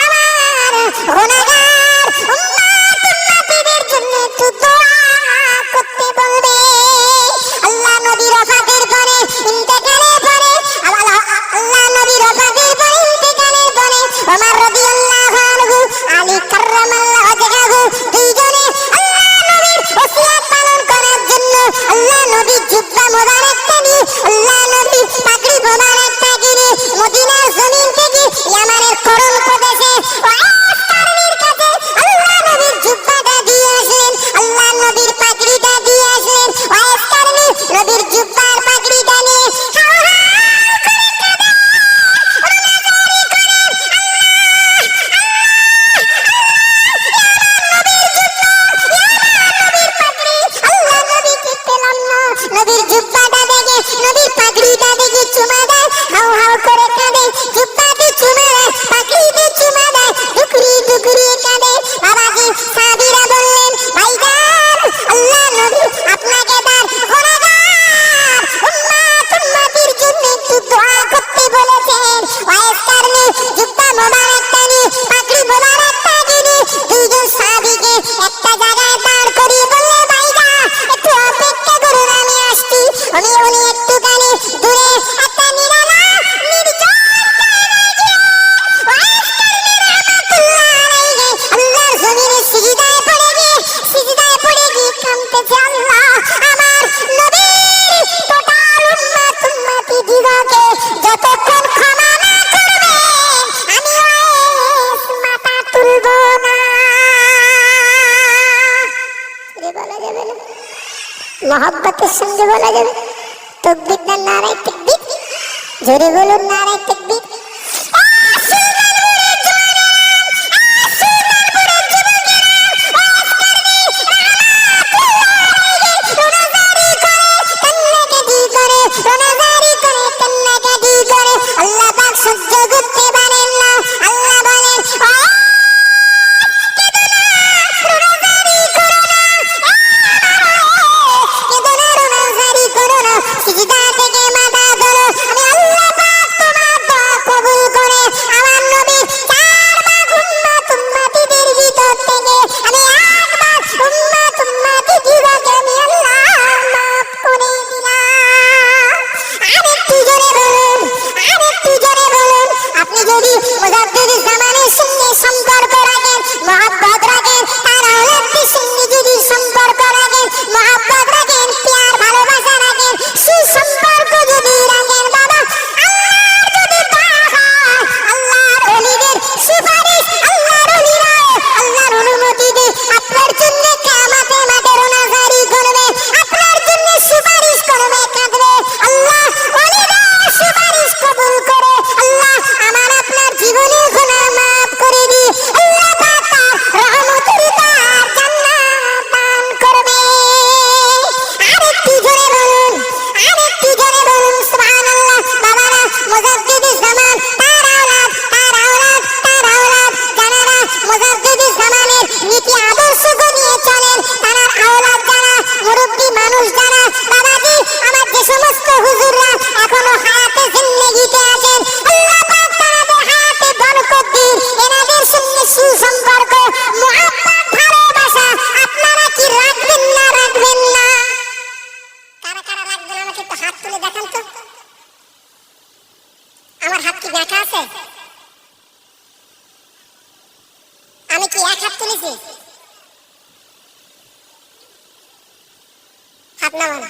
আমার গুনাহগার উম্মতের জন্য একটু দোয়া করতে বলবে। আল্লাহ নবীর ওফাতের পরে ইন্তেকালের পরে আল্লাহ নবীর ওফাতের পরে ইন্তেকালের পরে ওমর রাদিয়াল্লাহু আনহু, আলী কাররামাল্লাহু ওয়াজহাহু দুইজনে আল্লাহ নবীর ওসিয়ত পালন করার জন্য আল্লাহ নবীর জুব্বা মোবারকটা নিয়ে, আল্লাহ নবীর পাগড়ি মোবারকটা নিয়ে মদিনার জমিন থেকে ইয়ামানের করণ প্রদেশে ওয়াইস কারণীর কাছে আল্লাহ নবীর জুব্বাটা দিয়ে আসলেন, আল্লাহ নবীর পাগড়িটা দিয়ে আসলেন। ওয়াইস কারণী নবীর জুব্বার পাগড়িটা নিয়ে নবীর জুব্বাটা দেখে, নবীর পাগড়িটা দেখে চুমা দেয়, হাউ হাউ করে কাঁদে, জুব্বাতে চুমা দেয়, পাগড়িতে চুমা দেয়, ডুকরি ডুকরি কাঁদে। বাবাজি সাহাবীরা বললেন, ভাইজান আল্লাহ নবী আপনাকে তার গুনাহগার উম্মতের জন্য একটু দোয়া করতে বলেছেন। ওয়াইস কারণী জুব্বা মোবারকটা নিয়ে, পাগড়ি মোবারকটা নিয়ে দুইজন সাহাবীকে একটা জায়গায় দাঁড় করিয়ে বললে, ভাইজান একটু অপেক্ষা করুন, আমি আসছি। উনি একটুখানি দূরে একটা নিরালা নির্জন আল্লাহর জমিনে সিজদায় পড়ে গিয়ে কাঁদতেছে, আল্লাহ আমার নবীর টোটাল উম্মতি দিগকে যতক্ষণ ক্ষমা না করবে আমি ওয়াইস মাথা তুলব না। বলা যাবে না, মহব্বতের সঙ্গে বলা যাবে। তাকবীর না, নারায়ে তাকবীর, জোরে বলুন নারায়ে তাকবীর। আল্লাহ পাক সহ্য করতে পারেন না, আল্লাহ বলেন সিজদা থেকে মাথা ধরো, আমি আল্লাহ পাক তোমার দোয়া কি দেখা আছে? আমি কি এক হাত তুলেছি? হাত নামান।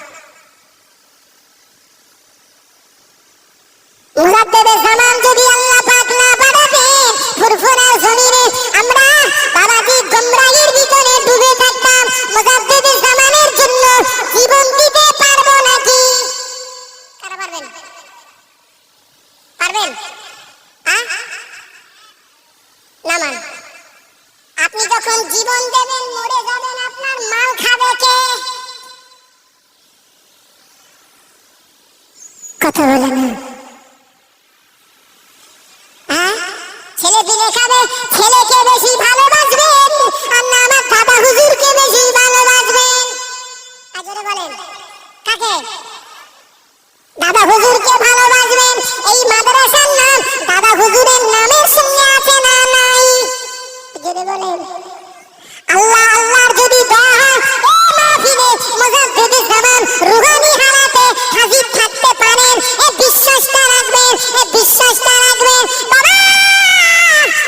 মুজাদ্দেদে জামান যদি আল্লাহ পাক না বাড়াতেন, ফুরফুরার জমিনে আমরা বাবাজি গোমরাহির ভিতরে ডুবে থাকতাম। মুজাদ্দেদে জামানের জন্য জীবন দিতে পারবো নাকি? কারা পারবেন? পারবেন? নামান। আপনি যখন জীবন দেবেন, মরে যাবেন, আপনার মাল খাবে কে? কথা বলে না। ছেলে পিলে খাবে, ছেলেকে বেশি ভালোবাসবেন আর না আমার দাদা হুজুরকে বেশি ভালোবাসবেন? আজরে বলেন কাকে? দাদা হুজুরকে ভালোবাসবেন। এই মাদ্রাসার নাম দাদা হুজুরের নামের সঙ্গে আছে না নাই? আজরে বলেন। আল্লাহ আল্লাহর যদি দয়া হয় এই মাহফিলে মুজাদ্দেদে জামান রুহানি হারাতে হাজির থাকতে পারেন, এই বিশ্বাসটা রাখবেন, এই বিশ্বাসটা রাখবেন। বাবা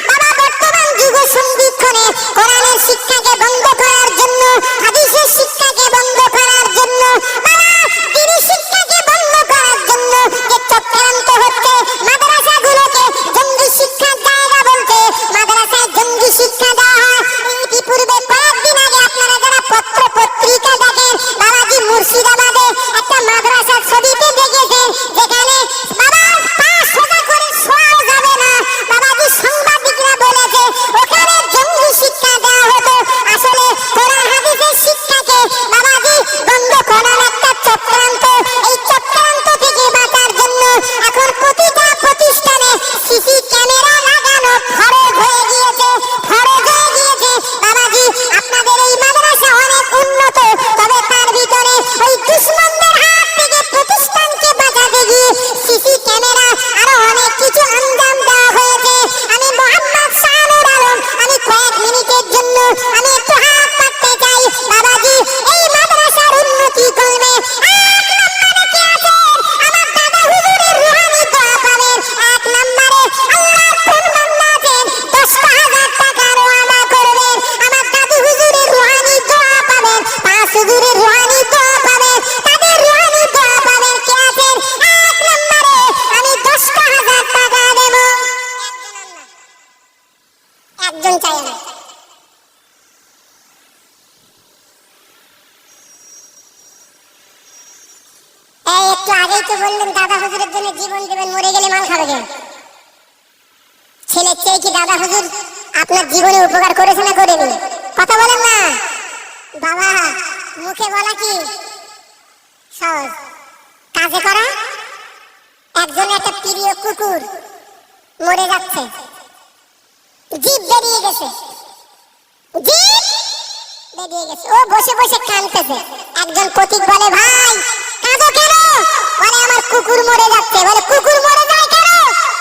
বাবা বর্তমান যুগ সন্ধিক্ষণে কোরআনের শিক্ষাকে বন্ধ করার জন্য, হাদিসের শিক্ষাকে বন্ধ করার জন্য, বাবা দ্বীনি শিক্ষাকে বন্ধ করার জন্য যে চক্রান্ত হচ্ছে, মাদ্রাসাগুলোকে জঙ্গি শিক্ষার জায়গা বলতে মাদ্রাসায় জঙ্গি শিক্ষা দেওয়া হয়। ইতিপূর্বে কয়েকদিন আগে আপনারা যারা পত্র পত্রিকা দেখেন, বাবাজি মুর্শিদাবাদে একটা মাদ্রাসার ছবিতে দেখেছেন, যেখানে বাবা পা সোজা করে শোয়া যাবে না। বাবাজি সাংবাদিকরা বলেছে ওখানে জঙ্গি শিক্ষা দেওয়া হতো। আসলে কোরআন হাদিসের শিক্ষাকে বাবাজি বন্ধ করার একটা চক্রান্ত। এই চক্রান্ত থেকে বাঁচার জন্য এখন প্রতিটা প্রতিষ্ঠানে সিসি ক্যামেরা লাগানো ফরজ হয়ে গিয়েছে, ফরজ হয়ে গিয়েছে। বাবাজি আপনাদের এই মাদ্রাসা অনেক উন্নত, তবে তার ভিতরে ওই দুশমনদের হাত থেকে প্রতিষ্ঠানকে বাঁচাতে গিয়ে সিসি ক্যামেরা আরো অনেক কিছু আঞ্জাম দেওয়া হয়েছে। আমি মোহাম্মদ শাহানুর আলম, আমি কয়েক মিনিটের জন্য আমি একটু হাত পাততে চাই। বাবাজি এই মাদ্রাসার উন্নতি করবে। এক নম্বরে কে আছেন? আমার দাদা হুজুরের রুহানি দোয়া পাবেন। এক নম্বরে আল্লাহর কোন বান্দা আছেন 10,000 টাকার ওয়াদা করবেন, আমার দাদু হুজুরের রুহানি দোয়া পাবেন, 5 হুজুরের রুহানি দোয়া পাবেন, তাদের রুহানি দোয়া পাবেন। কে আছেন? এক নম্বরে আমি 10,000 টাকা দেব। একজন চাই না। এই একটু আগেই তো বললেন দাদা হুজুরের জন্য জীবন দেবেন, মরে গেলে মাল খাবে কে? ছেলের চেয়ে কি দাদা হুজুর আপনার জীবনে উপকার করেছে না করেনি? কথা বলেন না বাবা। মুখে বলা কি সহজ, কাজে করা। একজনের একটা প্রিয় কুকুর মরে যাচ্ছে, জিভ বেরিয়ে গেছে, জিভ বেরিয়ে গেছে, ও বসে বসে কাঁদতেছে। একজন পথিক বলে ভাই কাঁদো কেন? বলে আমার কুকুর মরে যাচ্ছে। বলে কুকুর মরে যায় কেন?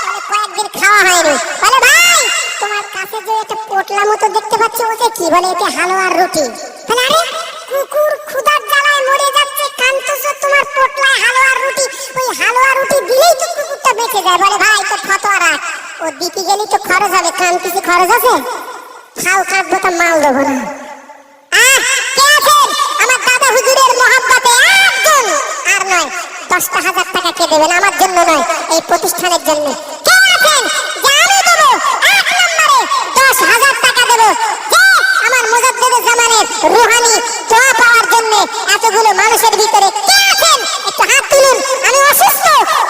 বলে কয়েকদিন খাওয়া হয়নি। বলে ভাই তোমার কাছে যে একটা পোটলা মতো দেখতে পাচ্ছি ওটা কি? বলে এটা হালুয়ার রুটি। বলে আরে কুকুর ক্ষুধার জ্বালায় মরে যাচ্ছে, কাঁদতেছো, তোমার পোটলায় হালুয়ার রুটি, ওই হালুয়া রুটি দিলেই তো কুকুরটা বেঁচে যায়। বলে ভাই তো ফতোয়া রাখ, ও দিতে গেলেই তো খরচ হবে, কাঁদতেছি খরচ আছে, খাও কাঁদবো তো মাল দেবো না। কে আছেন আমার দাদা হুজুরের মহব্বতে? একজন, আর নয়। 10,000 টাকা কে দেবেন? আমার জন্য নয়, এই প্রতিষ্ঠানের জন্য। কে আছেন যে আমি দেবো? এক নম্বরে 10,000 টাকা দেবো, যে আমার মুজাদ্দেদে জামানের রুহানি দোয়া পাওয়ার জন্য। এতগুলো মানুষের ভিতরে কে আছেন? একটু হাত তুলুন। আমি অসুস্থ,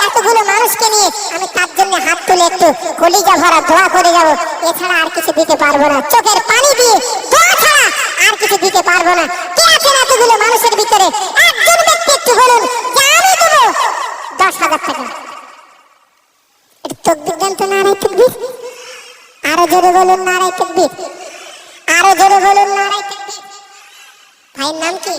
এতগুলো মানুষকে নিয়ে আমি তার জন্য হাত তুলে একটু কলিজা ভরা দোয়া করে যাবো। এছাড়া আর কিছু দিতে পারবো না, চোখের পানি দিয়ে দোয়া ছাড়া আর কিছু দিতে পারবো না। কে আছেন এতগুলো মানুষের ভিতরে? একজন ব্যক্তি একটু বলুন যে আমি দেবো 10,000 টাকা। একটু তাকবীর দেন তো, নারায়ে তাকবীর। আরো জোরে বলুন নারায়ে তাকবীর, আরো জোরে বলুন নারায়ে তাকবীর। ভাইয়ের নাম কি?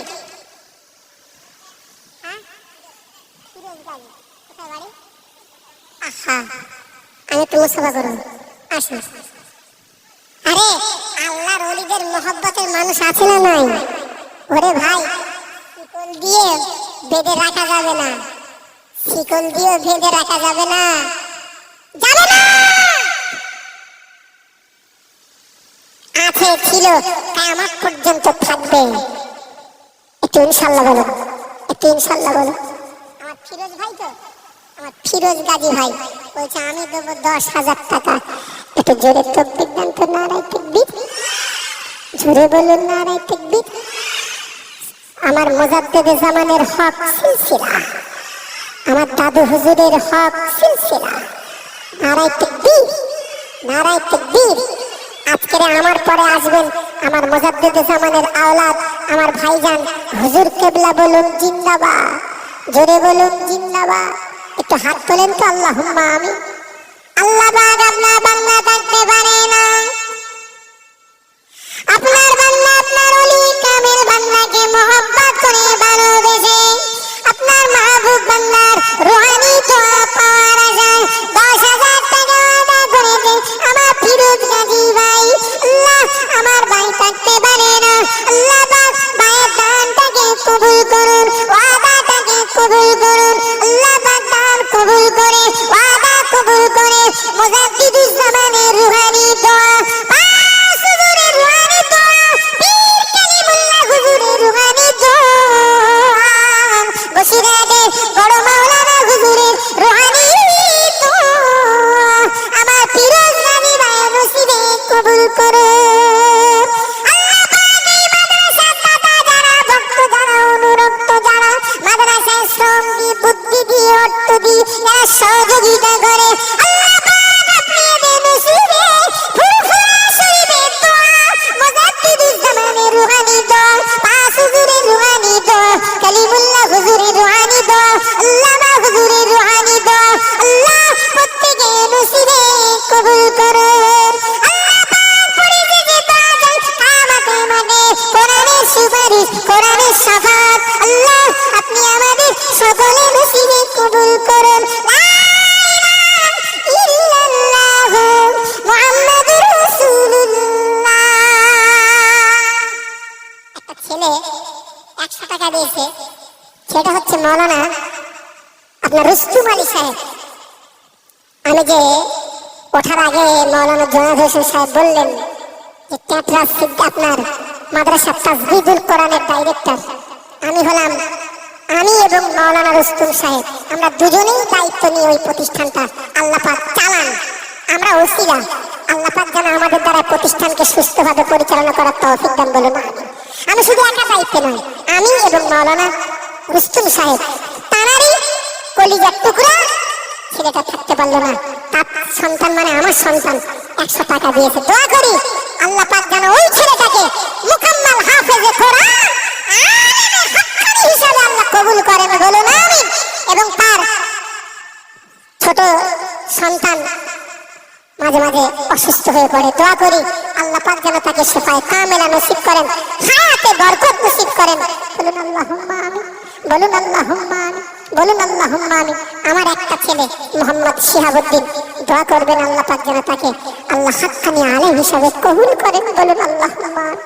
আমি একটু মুসাফা করুন, আসুন। আরে আল্লাহর ওলিদের মহব্বতের মানুষ আছে না নাই? ওরে ভাই শিকল দিয়ে বেঁধে রাখা যাবে না, শিকল দিয়ে বেঁধে রাখা যাবে না। যাবে না। আছে, ছিল, কিয়ামত পর্যন্ত থাকবে। একটু ইনশাআল্লাহ বলো, একটু ইনশাআল্লাহ বলো। আমার ফিরোজ ভাই তো, আমার ফিরোজ গাজী ভাই বলছে আমি দেবো 10,000 টাকা। একটু জোরে তাকবীর দেন তো, নারায়ে তাকবীর। জোরে বলুন নারায়ে তাকবীর। আমার মুজাদ্দিদে জামানের হক সিলসিলা, আমার দাদু হুজুরের হক সিলসিলা। নারায়ে তাকবীর, নারায়ে তাকবীর। আজকের আমার পরে আসবেন আমার মুজাদ্দিদে জামানের আওলাদ, আমার ভাইজান হুজুর কেবলা, বলুন জিন্দাবাদ। জোরে বলুন জিন্দাবাদ। একটু হাত তোলেন তো, আল্লাহুম্মা আমিন। আল্লাহ পাক আপনার বান্দা থাকতে পারে না, আপনার বান্দা আপনার ওলি কামেল বান্দাকে মহব্বত করে ভালোবেসে আপনার মাহবুব বান্দার রুহানি দোয়া পাওয়ার আশায় 10,000 টাকা আদা করে দেন আমার ফিরোজ গাজী ভাই। আল্লাহ আমার ভাই থাকতে পারে না, আল্লাহ পাক ভাইয়ের দানটাকে কবুল করুন, ওয়াদাটাকে কবুল করুন। আল্লাহ পাক দান কবুল করে, ওয়াদা কবুল করে মুজাদ্দিদুজ জামানের রুহানি দোয়া, হুজুরের রুহানি দোয়া, পীর কালিমুল্লাহ হুজুরের রুহানি দোয়া, বসিরাদের বড় মাওলানা হুজুরের রুহানি দোয়া আমার ফিরোজ গাজী ভাই নসিবে কবুল করে। আল্লাহ পাক এই মাদ্রাসার দাতা যারা, ভক্ত যারা, অনুরক্ত যারা, মাদ্রাসায় শ্রম দিয়ে, বুদ্ধি দিয়ে, অর্থ দিয়ে যারা সহযোগিতা করে, আল্লাহ পাক আপনি এদের নসিবে ফুরফুরা শরীফের দোয়া, মুজাদ্দিদুজ জামানের রুহানি দোয়া, পাঁচ হুজুরের রুহানি দোয়া, কালিমুল্লাহ হুজুরের রুহানি দোয়া, আল্লামা হুজুরের রুহানি দোয়া, আল্লাহ প্রত্যেকে নসিবে কবুল করুন। আল্লাহ পাক পরিচিতি পাওয়া যায় কিয়ামতের মাঠে কোরআনের সুপারিশ, কোরআনের শাফাত। আল্লাহ আপনি আমাদের সকলে নসিবে কবুল করুন। লা ইলাহা ইল্লাল্লাহু মুহাম্মাদুর রাসূলুল্লাহ। একটা ছেলে 100 টাকা দিয়েছে, সেটা হচ্ছে মাওলানা আপনার রুস্তুম আলী সাহেব। আমি যে ওঠার আগে মাওলানা জনাব হোসেন সাহেব বললেন যে ট্যাটরাস আপনার মাদ্রাসা তাজবিদুল কোরআনের ডাইরেক্টর। আমি হলাম, আমি এবং মাওলানা রুস্তুম সাহেব, আমরা দুজনেই দায়িত্ব নিয়ে ওই প্রতিষ্ঠানটা আল্লাহ পাক চালান। আমরা ওসিলা, আল্লাহ পাক যেন আমাদের দ্বারা প্রতিষ্ঠানকে সুস্থভাবে পরিচালনা করার তৌফিক দান, বলুন আমিন। আমি শুধু একা দায়িত্ব নয়, আমি এবং মাওলানা রুস্তুম সাহেব, তারারই কলিজার টুকরা ছেলেটা থাকতে পারলো না, তার সন্তান মানে আমার সন্তান 100 টাকা দিয়েছে। দোয়া করি আল্লাহ পাক যেন ওই ছেলেটাকে মুকাম্মাল হাফেজে কোরআন, আলেমে হাক্কানি হিসেবে আল্লাহ কবুল করেন, বলুন আমিন। এবং তার ছোট সন্তান মাঝে মাঝে অসুস্থ হয়ে পড়ে, দোয়া করি আল্লাহ পাক যেন তাকে শিফায়ে কামেলা নসিব করেন, হায়াতে বরকত নসিব করেন, বলুন আল্লাহুম্মা আমিন, বলুন আল্লাহুম্মা আমিন, বলুন আল্লাহুম্মা আমিন। আমার একটা ছেলে মোহাম্মদ শিহাবুদ্দিন, দোয়া করবেন আল্লাহ পাক যেন তাকে আল্লাহ হাক্কানি আলেম হিসেবে কবুল করেন, বলুন আল্লাহুম্মা আমিন।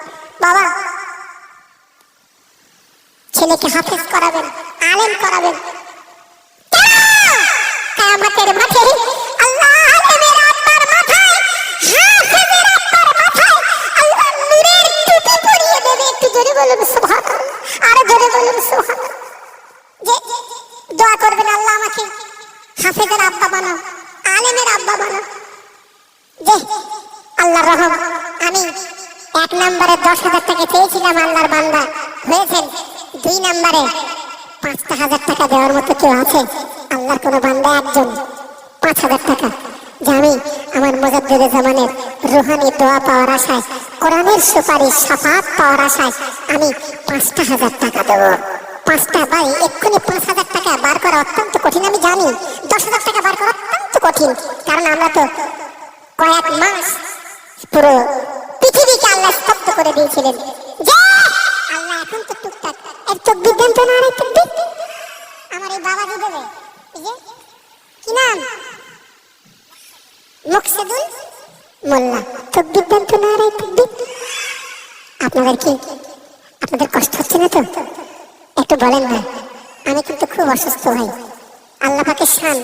বাবা, ছেলেকে হাফেজ করাবেন, আলেম করাবেন, কিয়ামতের মাঠে আল্লাহ আলেমের আব্বার মাথায়, হাফেজের আব্বার মাথায় আল্লাহ নূরের টুপি পরিয়ে দেবে। একটু জোরে বলুন সুবহানাল্লাহ, আরো জোরে বলুন সুবহানাল্লাহ। যে দোয়া করবেন আল্লাহ আমাকে হাফেজের আব্বা বানাও, আলেমের আব্বা বানাও। যে আল্লাহর রহম, আমি 1 নম্বরে 10,000 টাকা চেয়েছিলাম, আল্লাহর বান্দা হয়েছেন। 2 নম্বরে 5,000 টাকা দেওয়ার মতো কেউ আছে? আল্লাহর কোনো বান্দা একজন 5,000 টাকা, যে আমি আমার মুজাদ্দিদে জামানের রুহানি দোয়া পাওয়ার আশায়, কোরআনের সুপারিশ শাফাত পাওয়ার আশায় আমি 5,000 টাকা দেবো। 5টা ভাই, এক্ষুনি 5,000 টাকা বার করা অত্যন্ত কঠিন, আমি জানি। 10,000 টাকা বার করা অত্যন্ত কঠিন, কারণ আমরা তো কয়েক মাস পুরো পৃথিবীকে আল্লাহ স্তব্ধ করে দিয়েছিলেন। যে আল্লাহ এখন তো টুকটাক এক তাকবীর দেন তো, নারে তাকবীর। আমার এই বাবাজি দেবে, এই যে কি নাম, মুকসিদুল মোল্লা, তাকবীর দেন তো, নারে তাকবীর। আপনাদের কি, আপনাদের কষ্ট হচ্ছে না তো? একটু বলেন না, আমি কিন্তু খুব অসুস্থ ভাই। আল্লাহ পাকের শান,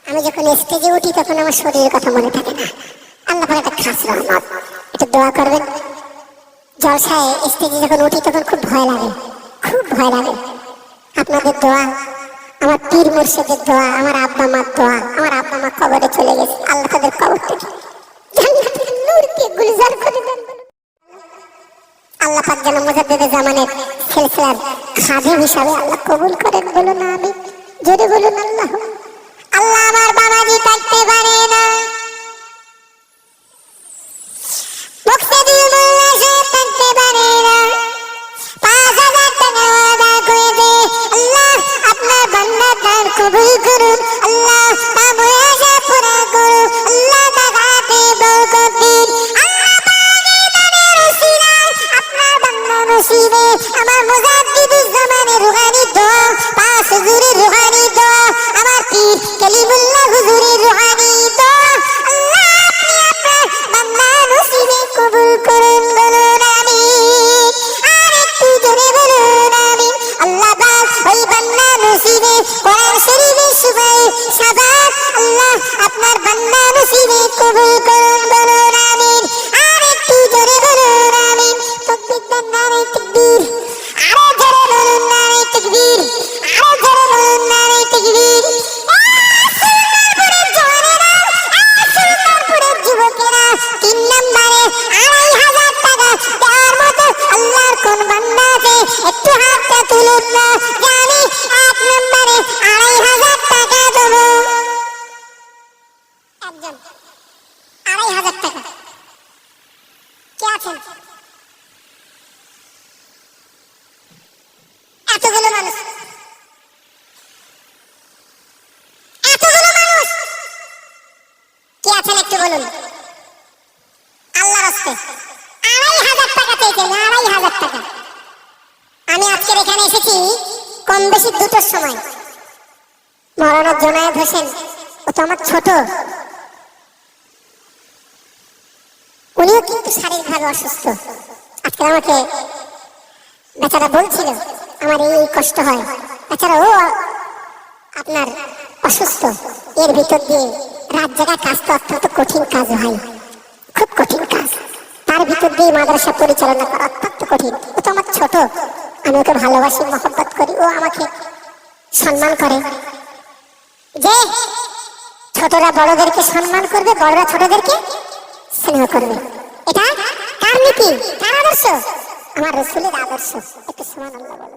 আমি যখন স্টেজে উঠি তখন আমার শরীরের কথা মনে থাকে না। আল্লাহ পাক একটা খাস রহমত। একটু দোয়া করবেন। জলসায় স্টেজে যখন উঠি তখন খুব ভয় লাগে, খুব ভয় লাগে। আপনাদের দোয়া, আমার পীর মুর্শিদের দোয়া, আমার আব্বা মার দোয়া। আমার আব্বা মা কবরে চলে গেছে, আল্লাহ তাদের কবরটাকে জান্নাতের নূর দিয়ে গুলজার করে দেন। আল্লাহ পাক যেন মুজাদ্দিদে জামানের সিলসিলার খাদেম হিসাবে আল্লাহ কবুল করেন। বলুন আমিন, জোরে বলুন আল্লাহ। আল্লাহ আমার বাবাজি থাকতে পারে না, মুক্তাদির মোল্লা সাহেব থাকতে পারে না, 5,000 টাকা ওয়াদা করে দে। আল্লাহ আপনার বান্দা তার কবুল করুন। আল্লাহ তার মুরাদা পুরা করুন। আল্লাহ তাকাতে বরকত দিন। আল্লাহ পাকের ওসিলায় আপনার বান্দা নসিবে আমার মুজাদ্দিদুজ জামানের রুহানি দোয়া, পাঁচ হুজুরের রুহানি দোয়া, আমার পীর কালিমুল্লাহ হুজুরের রুহানি দোয়া। আল্লাহ আপনি আপনার বান্দা নসিবে কবুল করুন। বলুন আমিন, আর একটু জোরে বলুন আমিন। আল্লাহ পাক ওই বান্দা নসিবে কোরআন শরীফের সুবাই সাজাত আল্লাহ আপনার বান্দা নসিবে কবুল করুন। বলুন আমিন, আর একটু জোরে বলুন আমিন। তাকবীর দেন, নারে তাকবীর। আরো জোরে বলুন নারে তাকবীর, আরো জোরে বলুন নারে তাকবীর। সুলতানপুরের জওয়ানেরা, সুলতানপুরের যুবকেরা, 3 নম্বরে 2,500 টাকা দেওয়ার মতো আল্লাহর কোন বান্দা আছে? একটু হাতটা তুলুন না, জানি 1 নম্বরে 2,500 টাকা দেবো। একজন 2,500 টাকা কে আছেন? এতগুলো মানুষ, এতগুলো মানুষ কে আছেন একটু বলুন। আল্লাহর রাস্তে 2,500 টাকা চেয়েছেন, 2,500 টাকা। আমি আজকের এখানে এসেছি কম বেশি 2টোর সময়। মাওলানা জোনায়েদ হোসেন, ও তো আমার ছোট, উনিও কিন্তু শারীরিকভাবে অসুস্থ। আজকে আমাকে বেচারা বলছিল আমার এই কষ্ট হয়। বেচারা ও আপনার অসুস্থ, এর ভিতর দিয়ে রাত জাগা কাজ তো অত্যন্ত কঠিন কাজ ভাই, খুব কঠিন কাজ। তার ভিতর দিয়ে মাদ্রাসা পরিচালনা করা অত্যন্ত কঠিন। ও তো আমার ছোট, আমি ওকে ভালোবাসি, মহব্বত করি, ও আমাকে সম্মান করে। যে ছোটরা বড়দেরকে সম্মান করবে, বড়রা ছোটদেরকে স্নেহ করবে, এটা কার নীতি, কার আদর্শ? আমার রাসূলের আদর্শ। একটু সুবহানাল্লাহ বলো।